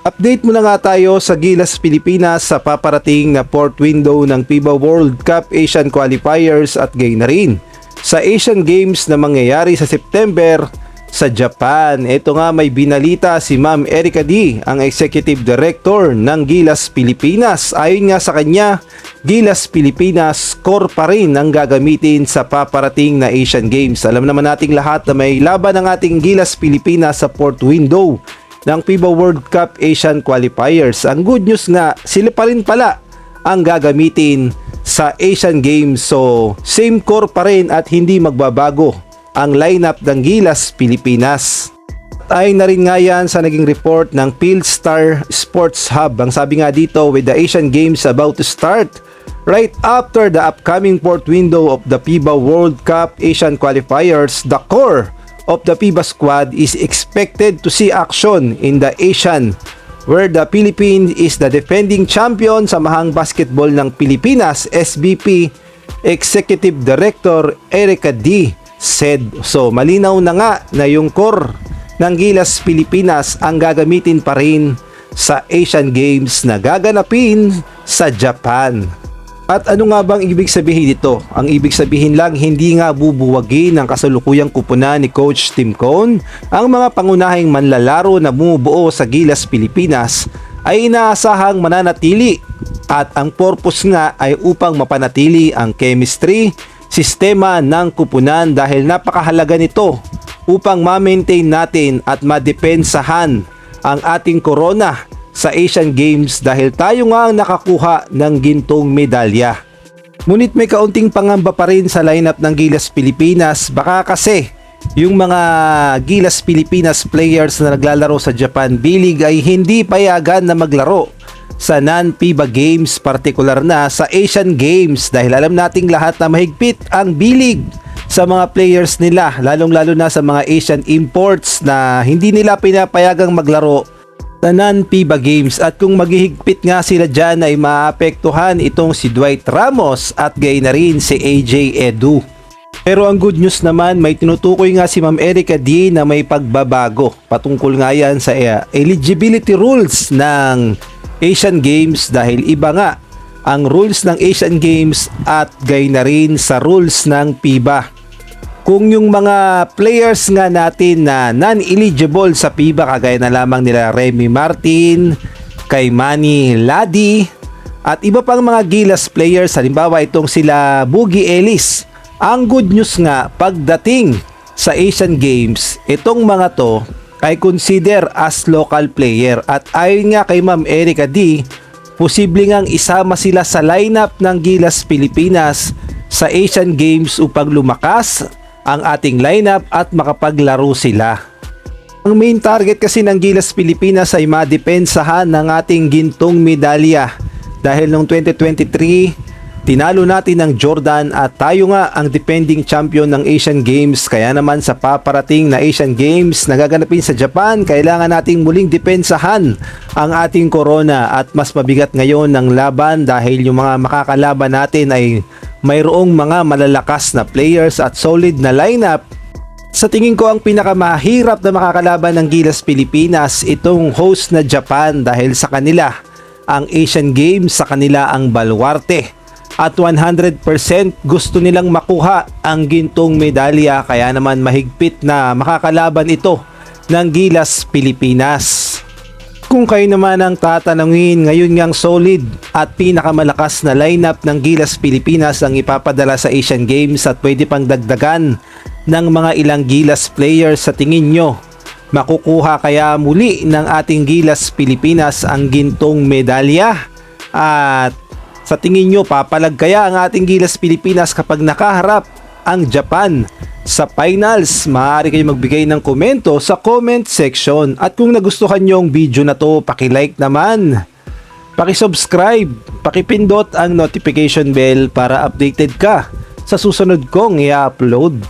Update muna nga tayo sa Gilas Pilipinas sa paparating na fourth window ng FIBA World Cup Asian Qualifiers at gayon na rin sa Asian Games na mangyayari sa September sa Japan. Ito nga, may binalita si Ma'am Erica D, ang Executive Director ng Gilas Pilipinas. Ayon nga sa kanya, Gilas Pilipinas core pa rin ang gagamitin sa paparating na Asian Games. Alam naman nating lahat na may laban ng ating Gilas Pilipinas sa fourth window ng FIBA World Cup Asian Qualifiers. Ang good news nga, sila pa rin pala ang gagamitin sa Asian Games. So, same core pa rin at hindi magbabago ang lineup ng Gilas Pilipinas. Ayon na rin nga yan sa naging report ng Philstar Sports Hub. Ang sabi nga dito, with the Asian Games about to start right after the upcoming fourth window of the FIBA World Cup Asian Qualifiers, the core of the FIBA squad is expected to see action in the Asian, where the Philippines is the defending champion. Samahang Basketball ng Pilipinas, SBP Executive Director Erica D said. So malinaw na nga na yung core ng Gilas Pilipinas ang gagamitin pa rin sa Asian Games na gaganapin sa Japan. At ano nga bang ibig sabihin dito? Ang ibig sabihin lang, hindi nga bubuwagin ng kasalukuyang kupunan ni Coach Tim Cone. Ang mga pangunahing manlalaro na bumubuo sa Gilas Pilipinas ay inaasahang mananatili at ang purpose nga ay upang mapanatili ang chemistry, sistema ng kupunan dahil napakahalaga nito upang ma-maintain natin at madepensahan ang ating corona sa Asian Games dahil tayo nga ang nakakuha ng gintong medalya. Ngunit may kaunting pangamba pa rin sa lineup ng Gilas Pilipinas. Baka kasi yung mga Gilas Pilipinas players na naglalaro sa Japan B-League ay hindi payagan na maglaro sa non-FIBA Games, partikular na sa Asian Games dahil alam nating lahat na mahigpit ang B-League sa mga players nila, lalong-lalo na sa mga Asian imports na hindi nila pinapayagang maglaro sa non-FIBA Games. At kung maghihigpit nga sila dyan ay maapektuhan itong si Dwight Ramos at gayon na rin si AJ Edu. Pero ang good news naman, may tinutukoy nga si Ma'am Erica D na may pagbabago patungkol nga yan sa eligibility rules ng Asian Games dahil iba nga ang rules ng Asian Games at gayon na rin sa rules ng FIBA. Kung yung mga players nga natin na non-eligible sa FIBA kagaya na lamang nila Remy Martin, kay Manny Ladi at iba pang mga Gilas players, halimbawa itong sila Boogie Ellis, ang good news nga pagdating sa Asian Games, itong mga to ay consider as local player at ayon nga kay Ma'am Erica D, posible ngang isama sila sa lineup ng Gilas Pilipinas sa Asian Games upang lumakas ang ating lineup at makapaglaro sila. Ang main target kasi ng Gilas Pilipinas ay madepensahan ng ating gintong medalya dahil noong 2023 tinalo natin ng Jordan at tayo nga ang defending champion ng Asian Games. Kaya naman sa paparating na Asian Games na gaganapin sa Japan, kailangan nating muling depensahan ang ating corona at mas mabigat ngayon ng laban dahil yung mga makakalaban natin ay mayroong mga malalakas na players at solid na lineup. Sa tingin ko ang pinakamahirap na makakalaban ng Gilas Pilipinas itong host na Japan dahil sa kanila ang Asian Games, sa kanila ang baluarte. At 100% gusto nilang makuha ang gintong medalya kaya naman mahigpit na makakalaban ito ng Gilas Pilipinas. Kung kayo naman ang tatanungin, ngayon ngang solid at pinakamalakas na lineup ng Gilas Pilipinas ang ipapadala sa Asian Games at pwede pang dagdagan ng mga ilang Gilas players, sa tingin nyo, makukuha kaya muli ng ating Gilas Pilipinas ang gintong medalya? At sa tingin nyo, papalag kaya ang ating Gilas Pilipinas kapag nakaharap ang Japan sa finals? Maaari kayo magbigay ng komento sa comment section. At kung nagustuhan nyo ang video na to, paki-like naman, paki-subscribe, paki-pindot ang notification bell para updated ka sa susunod kong i-upload.